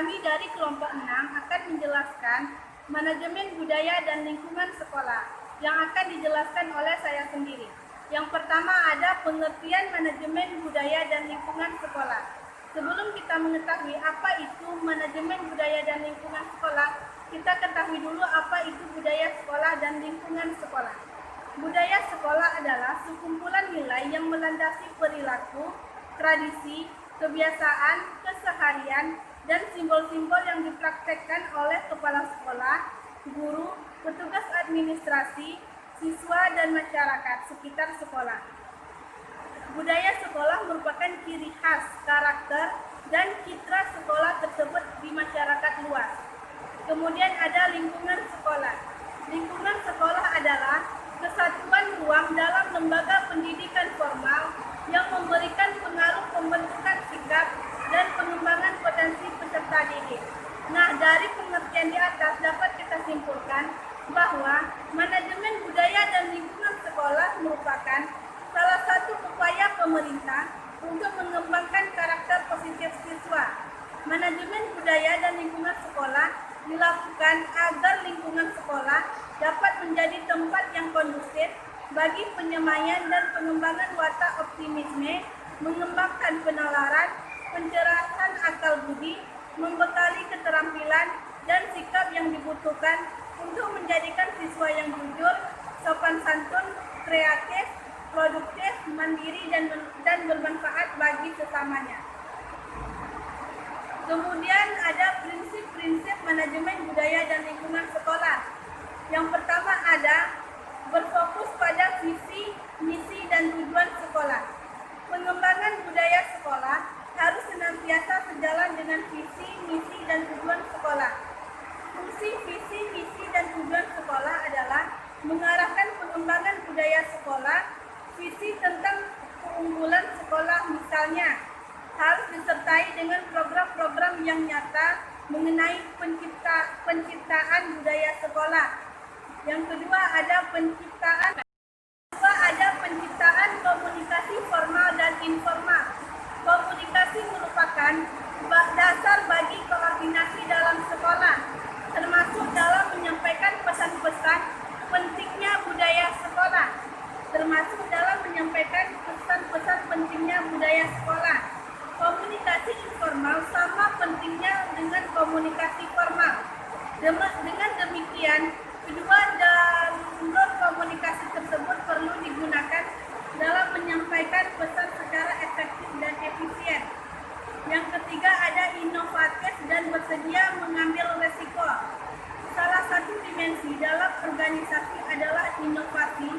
Kami dari kelompok 6 akan menjelaskan manajemen budaya dan lingkungan sekolah yang akan dijelaskan oleh saya sendiri. Yang pertama ada pengertian manajemen budaya dan lingkungan sekolah. Sebelum kita mengetahui apa itu manajemen budaya dan lingkungan sekolah, kita ketahui dulu apa itu budaya sekolah dan lingkungan sekolah. Budaya sekolah adalah sekumpulan nilai yang melandasi perilaku, tradisi, kebiasaan, keseharian, dan simbol-simbol yang dipraktekkan oleh kepala sekolah, guru, petugas administrasi, siswa, dan masyarakat sekitar sekolah. Budaya sekolah merupakan ciri khas, karakter, dan citra sekolah tersebut di masyarakat luas. Kemudian ada lingkungan sekolah. Lingkungan sekolah adalah kesatuan ruang dalam lembaga pendidikan formal yang memberikan pengaruh pembentukan sikap dan pengembangan potensi peserta didik. Nah, dari pengertian di atas dapat kita simpulkan bahwa manajemen budaya dan lingkungan sekolah merupakan salah satu upaya pemerintah untuk mengembangkan karakter positif siswa. Manajemen budaya dan lingkungan sekolah dilakukan agar lingkungan sekolah dapat menjadi tempat yang kondusif bagi penyemaian dan pengembangan watak optimisme, mengembangkan penalaran, pencerahan akal budi, membekali keterampilan dan sikap yang dibutuhkan untuk menjadikan siswa yang jujur, sopan santun, kreatif, produktif, mandiri, dan bermanfaat bagi sesamanya. Kemudian ada prinsip-prinsip manajemen budaya dan lingkungan sekolah. Yang pertama ada berfokus pada visi, misi, dan tujuan sekolah. Pengembangan budaya sekolah harus senantiasa sejalan dengan visi, misi, dan tujuan sekolah. Fungsi, visi, misi, dan tujuan sekolah adalah mengarahkan pengembangan budaya sekolah, visi tentang keunggulan sekolah misalnya harus disertai dengan program-program yang nyata mengenai penciptaan budaya sekolah. Yang kedua ada penciptaan komunikasi formal dan informal. Komunikasi merupakan dasar bagi koordinasi dalam sekolah, termasuk dalam menyampaikan pesan-pesan pentingnya budaya sekolah. Komunikasi informal sama pentingnya dengan komunikasi formal. Dengan demikian, kedua jalur komunikasi tersebut perlu digunakan dalam menyampaikan pesan secara efektif dan efisien. Yang ketiga ada inovatif dan bersedia mengambil resiko. Salah satu dimensi dalam organisasi adalah inovasi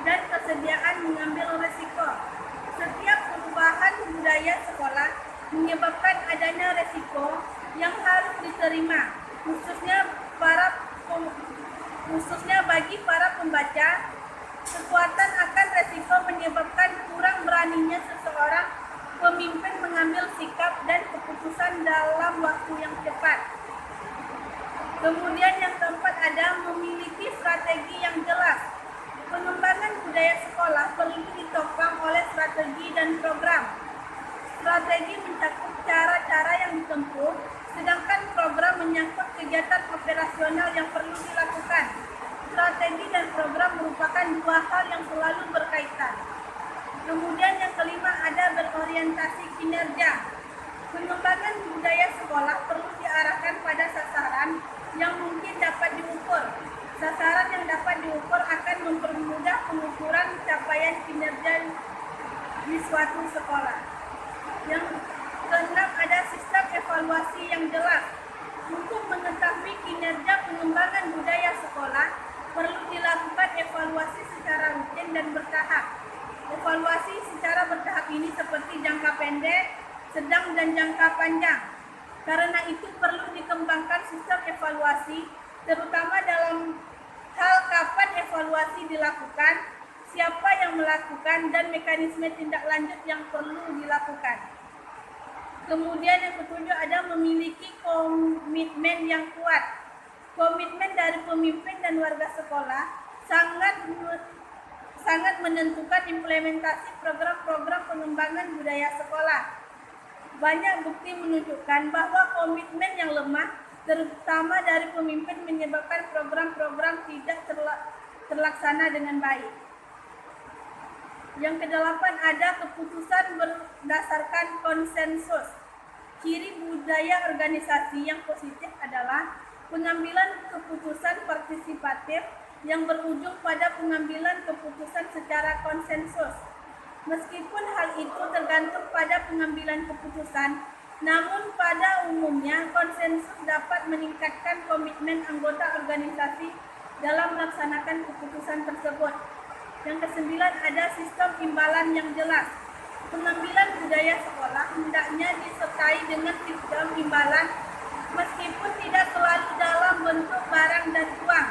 dan kesediaan mengambil resiko. Setiap perubahan budaya sekolah menyebabkan adanya resiko yang harus diterima, khususnya bagi para pembaca. Kekuatan akan resiko menyebabkan kurang beraninya seseorang pemimpin mengambil sikap dan keputusan dalam waktu yang cepat. Kemudian yang keempat ada memiliki strategi yang jelas. Pengembangan budaya sekolah perlu ditopang oleh strategi dan program. Strategi mencakup cara-cara yang ditempuh, sedangkan program menyangkut kegiatan operasional yang perlu dilakukan. Strategi dan program merupakan dua hal yang selalu berkaitan. Kemudian yang kelima ada berorientasi kinerja. Pengembangan budaya sekolah perlu diarahkan pada sasaran yang mungkin dapat diukur. Sasaran yang dapat diukur akan mempermudah pengukuran capaian kinerja di suatu sekolah. Yang keenam ada sistem evaluasi yang jelas. Untuk mengetahui kinerja pengembangan budaya sekolah, perlu dilakukan evaluasi secara rutin dan bertahap. Evaluasi secara bertahap ini seperti jangka pendek, sedang, dan jangka panjang. Karena itu perlu dikembangkan sistem evaluasi, terutama dalam hal kapan evaluasi dilakukan, siapa yang melakukan, dan mekanisme tindak lanjut yang perlu dilakukan. Kemudian yang ketujuh ada memiliki komitmen yang kuat. Komitmen dari pemimpin dan warga sekolah sangat menentukan implementasi program-program pengembangan budaya sekolah. Banyak bukti menunjukkan bahwa komitmen yang lemah, terutama dari pemimpin, menyebabkan program-program tidak terlaksana dengan baik. Yang kedelapan, ada keputusan berdasarkan konsensus. Ciri budaya organisasi yang positif adalah pengambilan keputusan partisipatif yang berujung pada pengambilan keputusan secara konsensus. Meskipun hal itu tergantung pada pengambilan keputusan, namun pada umumnya konsensus dapat meningkatkan komitmen anggota organisasi dalam melaksanakan keputusan tersebut. Yang kesembilan, ada sistem imbalan yang jelas. Pengambilan budaya sekolah hendaknya disertai dengan sistem imbalan, meskipun tidak selalu dalam bentuk barang dan uang.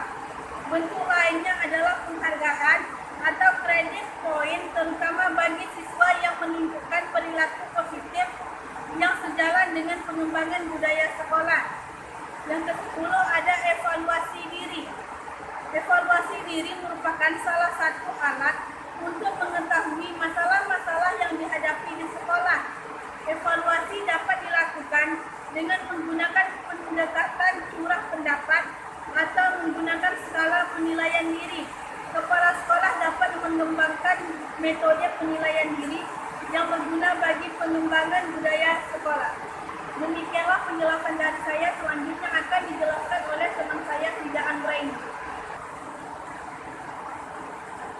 Bentuk lainnya adalah penghargaan atau kredit poin, terutama bagi siswa yang menunjukkan perilaku positif yang sejalan dengan pengembangan budaya sekolah. Yang ke-10, ada evaluasi diri. Evaluasi diri merupakan salah satu alat untuk mengetahui masalah-masalah yang dihadapi di sekolah. Evaluasi dapat dilakukan dengan menggunakan pendekatan curah pendapat atau menggunakan skala penilaian diri. Kepala sekolah dapat mengembangkan metode penilaian diri yang berguna bagi pengembangan budaya sekolah. Demikianlah penjelasan dari saya. Selanjutnya akan dijelaskan oleh teman saya, Frida Anggraini.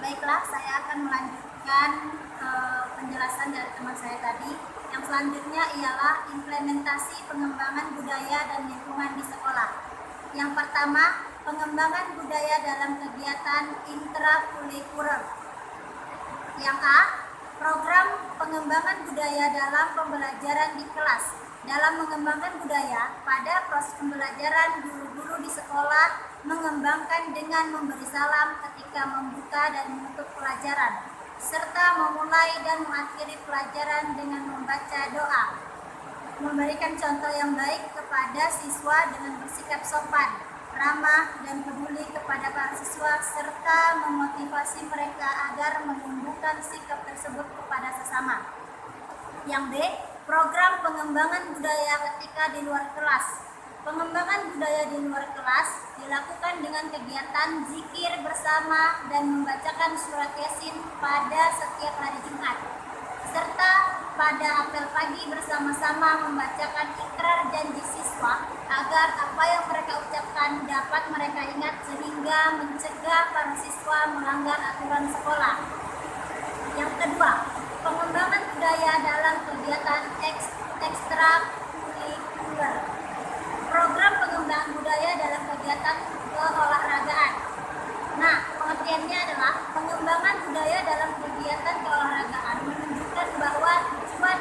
Baiklah, saya akan melanjutkan penjelasan dari teman saya tadi. Yang selanjutnya ialah implementasi pengembangan budaya dan lingkungan di sekolah. Yang pertama, pengembangan budaya dalam kegiatan intrakurikuler. Yang A, program pengembangan budaya dalam pembelajaran di kelas. Dalam mengembangkan budaya, pada proses pembelajaran, guru-guru di sekolah mengembangkan dengan memberi salam ketika membuka dan menutup pelajaran, serta memulai dan mengakhiri pelajaran dengan membaca doa. Memberikan contoh yang baik kepada siswa dengan bersikap sopan, ramah, dan peduli kepada para siswa, serta memotivasi mereka agar menumbuhkan sikap tersebut kepada sesama. Yang B, program pengembangan budaya ketika di luar kelas. Pengembangan budaya di luar kelas dilakukan dengan kegiatan zikir bersama dan membacakan surat Yasin pada setiap hari Jumat, serta pada apel pagi bersama-sama membacakan ikrar janji siswa agar apa yang mereka ucapkan dapat mereka ingat sehingga mencegah para siswa melanggar aturan sekolah. Yang kedua, pengembangan budaya dalam kegiatan ekstrakurikuler. Program pengembangan budaya dalam kegiatan keolahragaan. Nah, pengertiannya adalah pengembangan budaya dalam kegiatan keolahragaan menunjukkan bahwa tujuan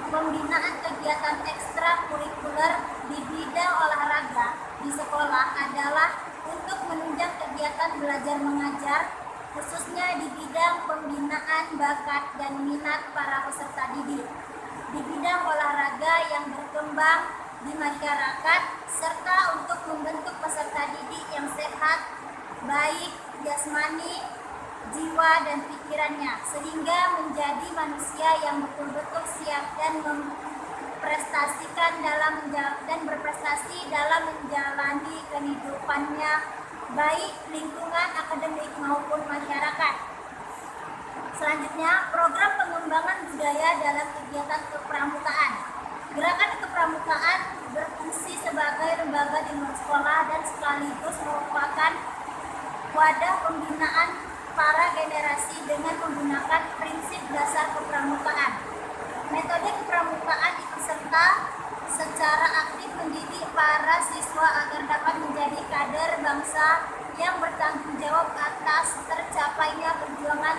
pembinaan kegiatan ekstrakurikuler di bidang olahraga di sekolah adalah untuk menunjang kegiatan belajar mengajar, khususnya di bidang pembinaan bakat dan minat para peserta didik, di bidang olahraga yang berkembang di masyarakat, serta untuk membentuk peserta didik yang sehat, baik jasmani, jiwa, dan pikirannya, sehingga menjadi manusia yang betul-betul siap dan berprestasi dalam menjalani kehidupannya, baik lingkungan akademik maupun masyarakat. Selanjutnya, program pengembangan budaya dalam kegiatan kepramukaan. Gerakan kepramukaan berfungsi sebagai lembaga di luar sekolah dan sekaligus merupakan wadah pembinaan para generasi dengan menggunakan prinsip dasar kepramukaan. Metode kepramukaan peserta secara aktif mendidik para siswa agar dapat menjadi kader bangsa yang bertanggung jawab atas tercapainya tujuan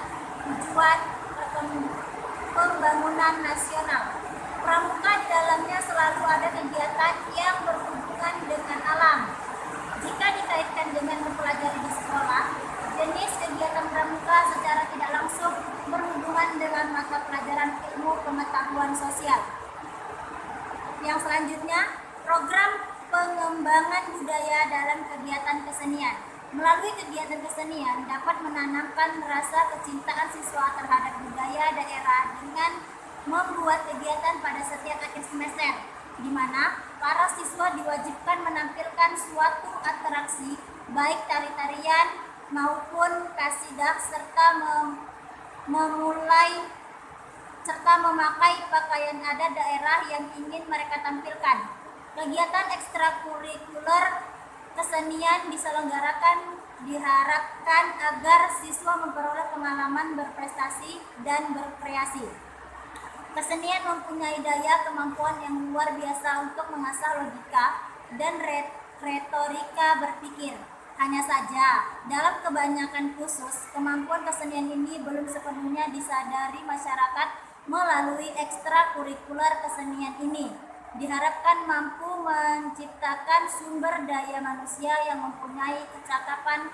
pembangunan nasional. Pramuka di dalamnya selalu ada kegiatan yang berhubungan dengan alam. Jika dikaitkan dengan mempelajari di sekolah, jenis kegiatan pramuka secara tidak langsung berhubungan dengan mata pelajaran ilmu pengetahuan sosial. Yang selanjutnya, program pengembangan budaya dalam kegiatan kesenian. Melalui kegiatan kesenian dapat menanamkan rasa kecintaan siswa terhadap budaya daerah dengan membuat kegiatan pada setiap akhir semester semester, di mana para siswa diwajibkan menampilkan suatu atraksi baik tari-tarian maupun kasidah serta memakai pakaian adat daerah yang ingin mereka tampilkan. Kegiatan ekstrakurikuler kesenian diselenggarakan diharapkan agar siswa memperoleh pengalaman berprestasi dan berkreasi. Kesenian mempunyai daya kemampuan yang luar biasa untuk mengasah logika dan retorika berpikir. Hanya saja, dalam kebanyakan khusus, kemampuan kesenian ini belum sepenuhnya disadari masyarakat melalui ekstrakurikuler kesenian ini. Diharapkan mampu menciptakan sumber daya manusia yang mempunyai kecakapan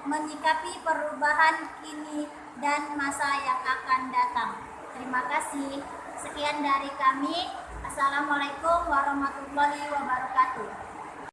menyikapi perubahan kini dan masa yang akan datang. Terima kasih. Sekian dari kami. Assalamualaikum warahmatullahi wabarakatuh.